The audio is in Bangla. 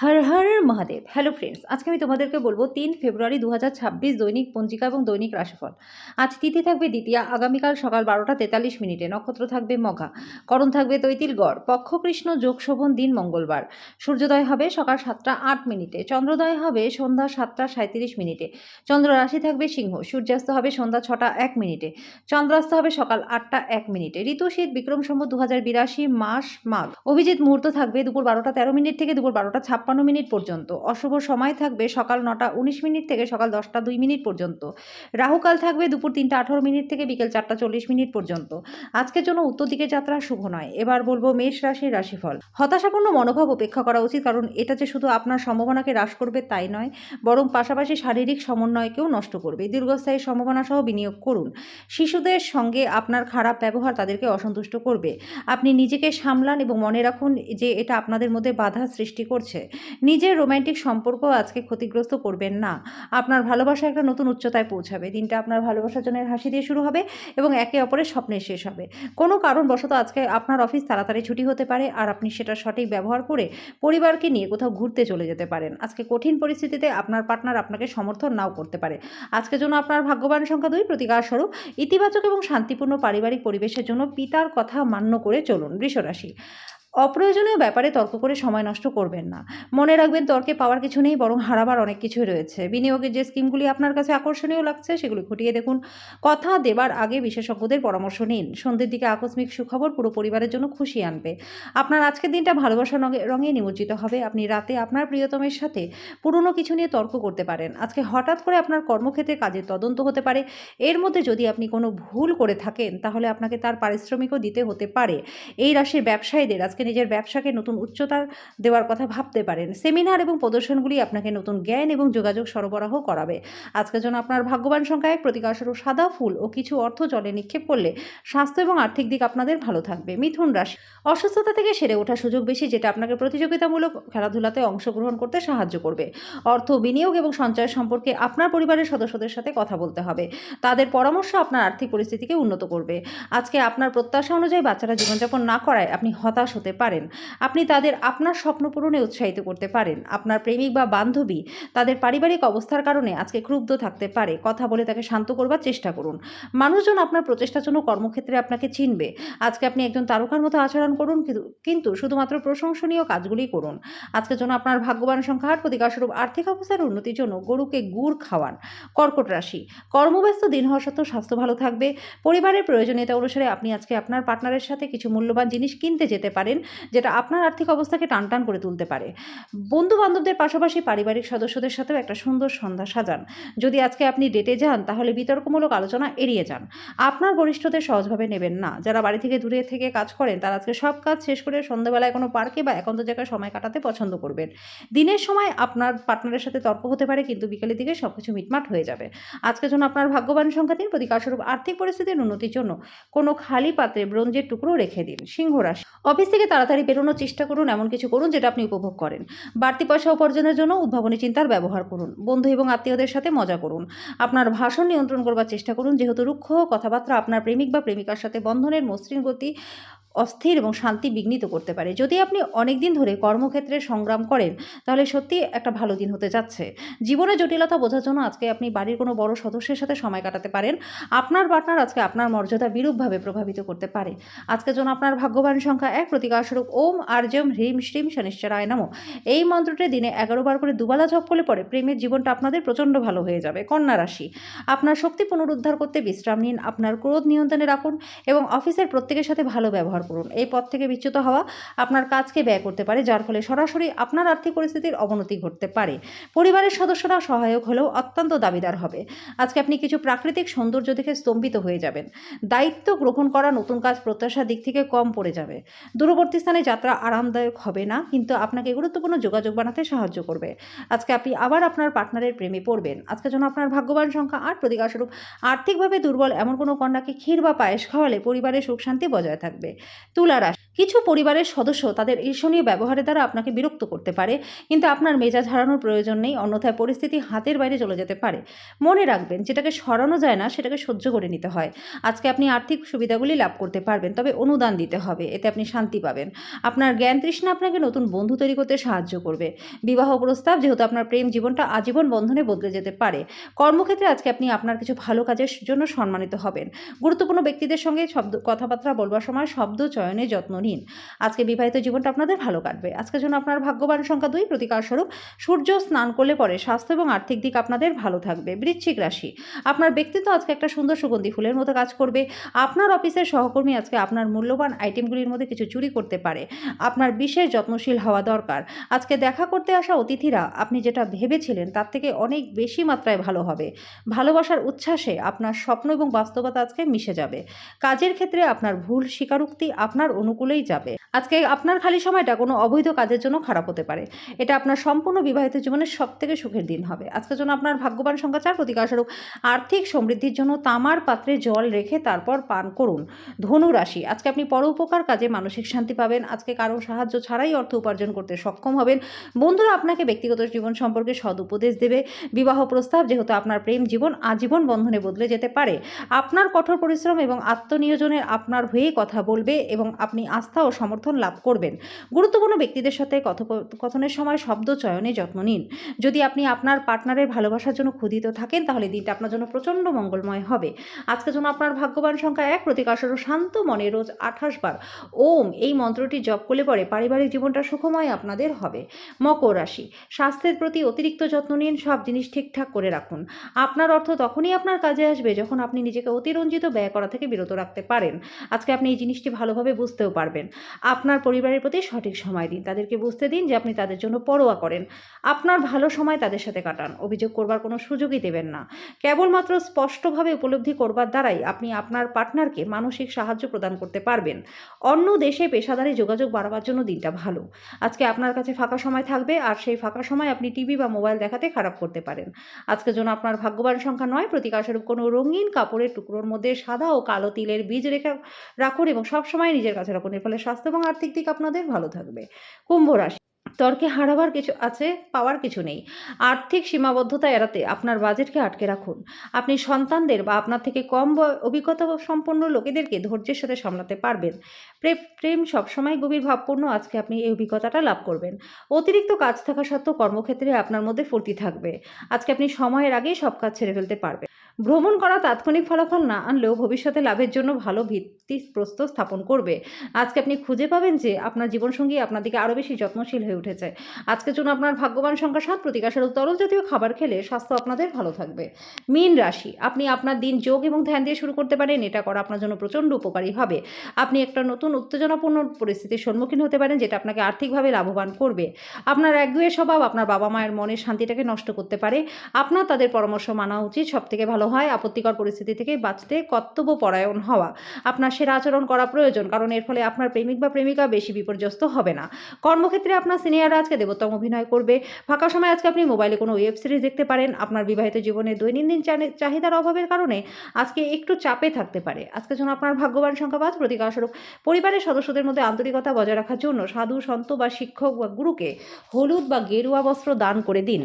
হর হর মহাদেব। হ্যালো ফ্রেন্ডস, আজকে আমি তোমাদেরকে বলবো 3 ফেব্রুয়ারি 2026 দৈনিক পঞ্জিকা এবং দৈনিক রাশিফল। আজ তিথি থাকবে দ্বিতীয়া, আগামীকাল সকাল 12টা 43 মিনিটে, নক্ষত্র থাকবে মঘা, করণ থাকবে তৈতিল গড়, পক্ষ কৃষ্ণ, যোগ শোভন, দিন মঙ্গলবার। সূর্যোদয় হবে সকাল 7টা 8 মিনিটে, চন্দ্রোদয় হবে সন্ধ্যা 7টা 37 মিনিটে, চন্দ্র রাশি থাকবে সিংহ, সূর্যাস্ত হবে সন্ধ্যা 6টা 1 মিনিটে, চন্দ্রাস্ত হবে সকাল 8টা 1 মিনিটে। ঋতু শীত, বিক্রম সম্বত 2082, মাস মাঘ। অভিজিৎ মুহূর্ত থাকবে দুপুর 12টা 13 মিনিট থেকে দুপুর 12টা 56 মিনিট পর্যন্ত। অশুভ সময় থাকবে সকাল 9টা 19 মিনিট থেকে সকাল 10টা 2 মিনিট পর্যন্ত। রাহুকাল থাকবে দুপুর 3টা 18 মিনিট থেকে বিকেল 4টা 40 মিনিট পর্যন্ত। আজকের জন্য উত্তর দিকে যাত্রা শুভ নয়। এবার বলবো মেষ রাশির রাশিফল। হতাশাপূর্ণ মনোভাব উপেক্ষা করা উচিত, কারণ এটা যে শুধু আপনার সম্ভাবনাকে হ্রাস করবে তাই নয়, বরং পাশাপাশি শারীরিক সমন্বয়কেও নষ্ট করবে। দীর্ঘস্থায়ী সম্ভাবনা সহ বিনিয়োগ করুন। শিশুদের সঙ্গে আপনার খারাপ ব্যবহার তাদেরকে অসন্তুষ্ট করবে। আপনি নিজেকে সামলান এবং মনে রাখুন যে এটা আপনাদের মধ্যে বাধা সৃষ্টি করছে। নিজের রোম্যান্টিক সম্পর্ক আজকে ক্ষতিগ্রস্ত করবেন না। আপনার ভালোবাসা একটা নতুন উচ্চতায় পৌঁছাবে। দিনটা আপনার ভালোবাসার জন্য হাসি দিয়ে শুরু হবে এবং একে অপরের স্বপ্নে শেষ হবে। কোনো কারণবশত আজকে আপনার অফিস তাড়াতাড়ি ছুটি হতে পারে, আর আপনি সেটা সঠিক ব্যবহার করে পরিবারকে নিয়ে কোথাও ঘুরতে চলে যেতে পারেন। আজকে কঠিন পরিস্থিতিতে আপনার পার্টনার আপনাকে সমর্থন নাও করতে পারে। আজকের জন্য আপনার ভাগ্যবান সংখ্যা 2, প্রতিকার স্বরূপ ইতিবাচক এবং শান্তিপূর্ণ পারিবারিক পরিবেশের জন্য পিতার কথা মান্য করে চলুন। বৃষরাশি। অপ্রয়োজনীয় ব্যাপারে তর্ক করে সময় নষ্ট করবেন না। মনে রাখবেন, তর্কে পাওয়ার কিছু নেই, বরং হারাবার অনেক কিছুই রয়েছে। বিনিয়োগের যে স্কিমগুলি আপনার কাছে আকর্ষণীয় লাগছে সেগুলি খতিয়ে দেখুন। কথা দেবার আগে বিশেষজ্ঞদের পরামর্শ নিন। সন্ধ্যের দিকে আকস্মিক সুখবর পুরো পরিবারের জন্য খুশি আনবে। আপনার আজকের দিনটা ভালোবাসা রঙে নিমজ্জিত হবে। আপনি রাতে আপনার প্রিয়তমের সাথে পুরনো কিছু নিয়ে তর্ক করতে পারেন। আজকে হঠাৎ করে আপনার কর্মক্ষেত্রে কাজের তদন্ত হতে পারে। এর মধ্যে যদি আপনি কোনো ভুল করে থাকেন তাহলে আপনাকে তার পারিশ্রমিকও দিতে হতে পারে। এই রাশির ব্যবসায়ীদের আজকে নিজের ব্যবসাকে নতুন উচ্চতার দেওয়ার কথা ভাবতে পারেন। সেমিনার এবং প্রদর্শনগুলি আপনাকে নতুন জ্ঞান এবং যোগাযোগ সরবরাহ করাবে। আজকের জন্য আপনার ভাগ্যবান সংখ্যা 1, প্রতিকার স্বরূপ সাদা ফুল ও কিছু অর্থ জলে নিক্ষেপ করলে স্বাস্থ্য এবং আর্থিক দিক আপনাদের ভালো থাকবে। মিথুন রাশি। অসুস্থতা থেকে সেরে ওঠার সুযোগ বেশি, যেটা আপনাকে প্রতিযোগিতামূলক খেলাধুলাতে অংশগ্রহণ করতে সাহায্য করবে। অর্থ বিনিয়োগ এবং সঞ্চয় সম্পর্কে আপনার পরিবারের সদস্যদের সাথে কথা বলতে হবে। তাদের পরামর্শ আপনার আর্থিক পরিস্থিতিকে উন্নত করবে। আজকে আপনার প্রত্যাশা অনুযায়ী বাচ্চারা জীবনযাপন না করায় আপনি হতাশ হতে পারেন। আপনি তাদের আপনার স্বপ্ন পূরণে উৎসাহিত করতে পারেন। আপনার প্রেমিক বা বান্ধবী তাদের পারিবারিক অবস্থার কারণে আজকে ক্ষুব্ধ থাকতে পারে। কথা বলে তাকে শান্ত করবার চেষ্টা করুন। মানুষজন আপনার প্রচেষ্টার জন্য কর্মক্ষেত্রে আপনাকে চিনবে। আজকে আপনি একজন তারকার মতো আচরণ করুন, কিন্তু শুধুমাত্র প্রশংসনীয় কাজগুলি করুন। আজকের জন্য আপনার ভাগ্যবান সংখ্যা 8, প্রতিকার স্বরূপ আর্থিক অবস্থার উন্নতির জন্য গরুকে গুড় খাওয়ান। কর্কট রাশি। কর্মব্যস্ত দিন হওয়া সত্ত্বেও স্বাস্থ্য ভালো থাকবে। পরিবারের প্রয়োজনীয়তা অনুসারে আপনি আজকে আপনার পার্টনারের সাথে কিছু মূল্যবান জিনিস কিনতে যেতে পারেন, যেটা আপনার আর্থিক অবস্থাকে টানটান করে তুলতে পারে। বন্ধু বান্ধবদের পাশাপাশি পারিবারিক সদস্যদের সাথেও একটা সুন্দর সন্ধ্যা সাজান। যদি আজকে আপনি ডেটে যান তাহলে বিতর্কমূলক আলোচনা এড়িয়ে যান। আপনার বরিষ্ঠদের সহজভাবে নেবেন না। যারা বাড়ি থেকে দূরে থেকে কাজ করেন তারা আজকে সব কাজ শেষ করে সন্ধ্যাবেলায় কোনো পার্কে বা একান্ত জায়গায় সময় কাটাতে পছন্দ করবেন। দিনের সময় আপনার পার্টনারের সাথে তর্ক হতে পারে, কিন্তু বিকেলের দিকে সবকিছু মিটমাট হয়ে যাবে। আজকের জন্য আপনার ভাগ্যবান সংখ্যা 3, প্রতিকার স্বরূপ আর্থিক পরিস্থিতির উন্নতির জন্য কোনো খালি পাত্রে ব্রোঞ্জের টুকরো রেখে দিন। সিংহ রাশি। অফিস থেকে তাড়াতাড়ি বেরোনোর চেষ্টা করুন, এমন কিছু করুন যেটা আপনি উপভোগ করেন। বাড়তি পয়সা উপার্জনের জন্য উদ্ভাবনী চিন্তার ব্যবহার করুন। বন্ধু এবং আত্মীয়দের সাথে মজা করুন। আপনার ভাষণ নিয়ন্ত্রণ করবার চেষ্টা করুন, যেহেতু রুক্ষ কথাবার্তা আপনার প্রেমিক বা প্রেমিকার সাথে বন্ধনের মসৃণ গতি অস্থির এবং শান্তি বিঘ্নিত করতে পারে। যদি আপনি অনেক দিন ধরে কর্মক্ষেত্রে সংগ্রাম করেন তাহলে সত্যি একটা ভালো দিন হতে যাচ্ছে। জীবনের জটিলতা বোঝার জন্য আজকে আপনি বাড়ির কোনো বড় সদস্যের সাথে সময় কাটাতে পারেন। আপনার পার্টনার আজকে আপনার মর্যাদা বিরূপভাবে প্রভাবিত করতে পারে। আজকের জন্য আপনার ভাগ্যবান সংখ্যা 1, প্রতিকার স্বরূপ ওম আর্যম হ্রিম শ্রীম শনিশ্চরায় নমঃ। এই মন্ত্রটি দিনে 11 বার করে দুবেলা জপ করলে পরে প্রেমের জীবনটা আপনাদের প্রচণ্ড ভালো হয়ে যাবে। কন্যা রাশি। আপনার শক্তি পুনরুদ্ধার করতে বিশ্রাম নিন, আপনার ক্রোধ নিয়ন্ত্রণে রাখুন এবং অফিসের প্রত্যেকের সাথে ভালো ব্যবহার করুন। এই পথ থেকে বিচ্যুত হওয়া আপনার কাজকে ব্যয় করতে পারে, যার ফলে সরাসরি আপনার আর্থিক পরিস্থিতির অবনতি ঘটতে পারে। পরিবারের সদস্যরা সহায়ক হলেও অত্যন্ত দাবিদার হবে। আজকে আপনি কিছু প্রাকৃতিক সৌন্দর্য দেখে স্তম্ভিত হয়ে যাবেন। দায়িত্ব গ্রহণ করা নতুন কাজ প্রত্যাশার দিক থেকে কম পড়ে যাবে। দূরবর্তী স্থানে যাত্রা আরামদায়ক হবে না, কিন্তু আপনাকে গুরুত্বপূর্ণ যোগাযোগ বানাতে সাহায্য করবে। আজকে আপনি আবার আপনার পার্টনারের প্রেমে পড়বেন। আজকের জন্য আপনার ভাগ্যবান সংখ্যা 8, প্রতিকার স্বরূপ আর্থিকভাবে দুর্বল এমন কোনো কন্যাকে ক্ষীর বা পায়েস খাওয়ালে পরিবারের সুখ শান্তি বজায় থাকবে। তুলা রাশি। কিছু পরিবারের সদস্য তাদের ঈর্ষণীয় ব্যবহারের দ্বারা আপনাকে বিরক্ত করতে পারে, কিন্তু আপনার মেজাজ হারানোর প্রয়োজন নেই, অন্যথায় পরিস্থিতি হাতের বাইরে চলে যেতে পারে। মনে রাখবেন, যেটাকে সরানো যায় না সেটাকে সহ্য করে নিতে হয়। আজকে আপনি আর্থিক সুবিধাগুলি লাভ করতে পারবেন, তবে অনুদান দিতে হবে, এতে আপনি শান্তি পাবেন। আপনার জ্ঞান তৃষ্ণা আপনাকে নতুন বন্ধু তৈরি করতে সাহায্য করবে। বিবাহ প্রস্তাব, যেহেতু আপনার প্রেম জীবনটা আজীবন বন্ধনে বদলে যেতে পারে। কর্মক্ষেত্রে আজকে আপনি আপনার কিছু ভালো কাজের জন্য সম্মানিত হবেন। গুরুত্বপূর্ণ ব্যক্তিদের সঙ্গে কথাবার্তা বলবার সময় শব্দ চয়নে যত্ন নিন। আজকে বিবাহিত জীবনটা আপনাদের ভালো কাটবে। আজকের জন্য আপনার ভাগ্যবান সংখ্যা 2, প্রতিকার স্বরূপ সূর্য স্নান করলে পরে স্বাস্থ্য এবং আর্থিক দিক আপনাদের ভালো থাকবে। বৃশ্চিক রাশি, আপনার ব্যক্তিত্ব আজকে একটা সুন্দর সুগন্ধি ফুলের মতো কাজ করবে। আপনার অফিসের সহকর্মী আজকে আপনার মূল্যবান আইটেমগুলির মধ্যে কিছু চুরি করতে পারে। আপনার বিশেষ যত্নশীল হওয়া দরকার। আজকে দেখা করতে আসা অতিথিরা আপনি যেটা ভেবেছিলেন তার থেকে অনেক বেশি মাত্রায় ভালো হবে। ভালোবাসার উচ্ছ্বাসে আপনার স্বপ্ন এবং বাস্তবতা আজকে মিশে যাবে। কাজের ক্ষেত্রে আপনার ভুল স্বীকারোক্তি আপনার অনুকূলেই যাবে। আজকে আপনার খালি সময়টা কোনো অবৈধ কাজের জন্য খারাপ হতে পারে। এটা আপনার সম্পূর্ণ বিবাহিত জীবনের সবথেকে সুখের দিন হবে। আজকের জন্য আপনার ভাগ্যবান সংখ্যা 4, প্রতিকার স্বরূপ আর্থিক সমৃদ্ধির জন্য তামার পাত্রে জল রেখে তারপর পান করুন। ধনু রাশি, আজকে আপনি পরোপকার কাজে মানসিক শান্তি পাবেন। আজকে কারো সাহায্য ছাড়াই অর্থ উপার্জন করতে সক্ষম হবেন। বন্ধুরা আপনাকে ব্যক্তিগত জীবন সম্পর্কে সদ উপদেশ দেবে। বিবাহ প্রস্তাব, যেহেতু আপনার প্রেম জীবন আজীবন বন্ধনে বদলে যেতে পারে। আপনার কঠোর পরিশ্রম এবং আত্মনিয়োজনের আপনার হয়ে কথা বলবে এবং আপনি আস্থা ও সমর্থন লাভ করবেন। গুরুত্বপূর্ণ ব্যক্তিদের সাথে কথোপকথনের সময় শব্দ চয়নে যত্ন নিন। যদি আপনি আপনার পার্টনারের ভালোবাসার জন্য ক্ষুধিত থাকেন, তাহলে দিনটা আপনার জন্য প্রচণ্ড মঙ্গলময় হবে। আজকের জন্য আপনার ভাগ্যবান সংখ্যা 1, প্রতিকার স্বরূপ শান্ত মনে রোজ 28 বার ওম এই মন্ত্রটি জপ করলে পরে পারিবারিক জীবনটা সুখময় আপনাদের হবে। মকর রাশি, স্বাস্থ্যের প্রতি অতিরিক্ত যত্ন নিন, সব জিনিস ঠিকঠাক করে রাখুন। আপনার অর্থ তখনই আপনার কাজে আসবে যখন আপনি নিজেকে অতিরঞ্জিত ব্যয় করা থেকে বিরত রাখতে পারেন। আজকে আপনি এই জিনিসটি ভালোভাবে বুঝতেও পারবেন। আপনার পরিবারের প্রতি সঠিক সময় দিন, তাদেরকে বুঝতে দিন যে আপনি তাদের জন্য পরোয়া করেন। আপনার ভালো সময় তাদের সাথে কাটান, অভিযোগ করবার কোনো সুযোগই দেবেন না। কেবলমাত্র স্পষ্টভাবে উপলব্ধি করবার দ্বারাই আপনি আপনার পার্টনারকে মানসিক সাহায্য প্রদান করতে পারবেন। অন্য দেশে পেশাদারি যোগাযোগ বাড়াবার জন্য দিনটা ভালো। আজকে আপনার কাছে ফাঁকা সময় থাকবে, আর সেই ফাঁকা সময় আপনি টিভি বা মোবাইল দেখাতে খারাপ করতে পারেন। আজকের জন্য আপনার ভাগ্যবান সংখ্যা 9, প্রতিকার স্বরূপ কোনো রঙিন কাপড়ের টুকরোর মধ্যে সাদা ও কালো তিলের বীজ রেখে রাখুন এবং সবসময় নিজের কাছে রাখুন। এর ফলে স্বাস্থ্য এবং আর্থিক দিক আপনাদের ভালো থাকবে। কুম্ভ রাশি, তর্কে হারাবার কিছু আছে, পাওয়ার কিছু নেই। আর্থিক সীমাবদ্ধতা এড়াতে আপনার বাজেটকে আটকে রাখুন। আপনি সন্তানদের বা আপনার থেকে কম অভিজ্ঞতা সম্পন্ন লোকেদেরকে ধৈর্যের সাথে সামলাতে পারবেন। প্রেম সবসময় গভীর ভাবপূর্ণ। আজকে আপনি এই অভিজ্ঞতাটা লাভ করবেন। অতিরিক্ত কাজ থাকা সত্ত্বেও কর্মক্ষেত্রে আপনার মধ্যে ফুর্তি থাকবে। আজকে আপনি সময়ের আগেই সব কাজ ছেড়ে ফেলতে পারবেন। ভ্রমণ করা তাৎক্ষণিক ফলাফল না আনলেও ভবিষ্যতে লাভের জন্য ভালো ভিত্তিপ্রস্তর স্থাপন করবে। আজকে আপনি খুঁজে পাবেন যে আপনার জীবনসঙ্গী আপনার দিকে আরও বেশি যত্নশীল হয়ে উঠেছে। আজকের জন্য আপনার ভাগ্যবান সংখ্যা 7, প্রতিকার স্বরূপ তরল জাতীয় খাবার খেলে স্বাস্থ্য আপনাদের ভালো থাকবে। মীন রাশি, আপনি আপনার দিন যোগ এবং ধ্যান দিয়ে শুরু করতে পারেন। এটা করা আপনার জন্য প্রচণ্ড উপকারী হবে। আপনি একটা নতুন উত্তেজনাপূর্ণ পরিস্থিতির সম্মুখীন হতে পারেন, যেটা আপনাকে আর্থিকভাবে লাভবান করবে। আপনার একগুঁয়ে স্বভাব আপনার বাবা মায়ের মনের শান্তিটাকে নষ্ট করতে পারে। আপনার তাদের পরামর্শ মানা উচিত। সবথেকে ভালো হয় আপত্তিকর পরিস্থিতি থেকে বাঁচতে কর্তব্যপরায়ণ হওয়া। আপনার সেরা আচরণ করা প্রয়োজন, কারণ এর ফলে আপনার প্রেমিক বা প্রেমিকা বেশি বিপর্যস্ত হবে না। কর্মক্ষেত্রে আপনার সিনিয়ররা আজকে দেবোত্তম অভিনয় করবে। ফাঁকা সময় আজকে আপনি মোবাইলে কোনো ওয়েব সিরিজ দেখতে পারেন। আপনার বিবাহিত জীবনে দৈনন্দিন চাহিদার অভাবের কারণে আজকে একটু চাপে থাকতে পারে। আজকের জন্য আপনার ভাগ্যবান সংখ্যা 5, প্রতিকার স্বরূপ পরিবারের সদস্যদের মধ্যে আন্তরিকতা বজায় রাখার জন্য সাধু সন্ত বা শিক্ষক বা গুরুকে হলুদ বা গেরুয়া বস্ত্র দান করে দিন।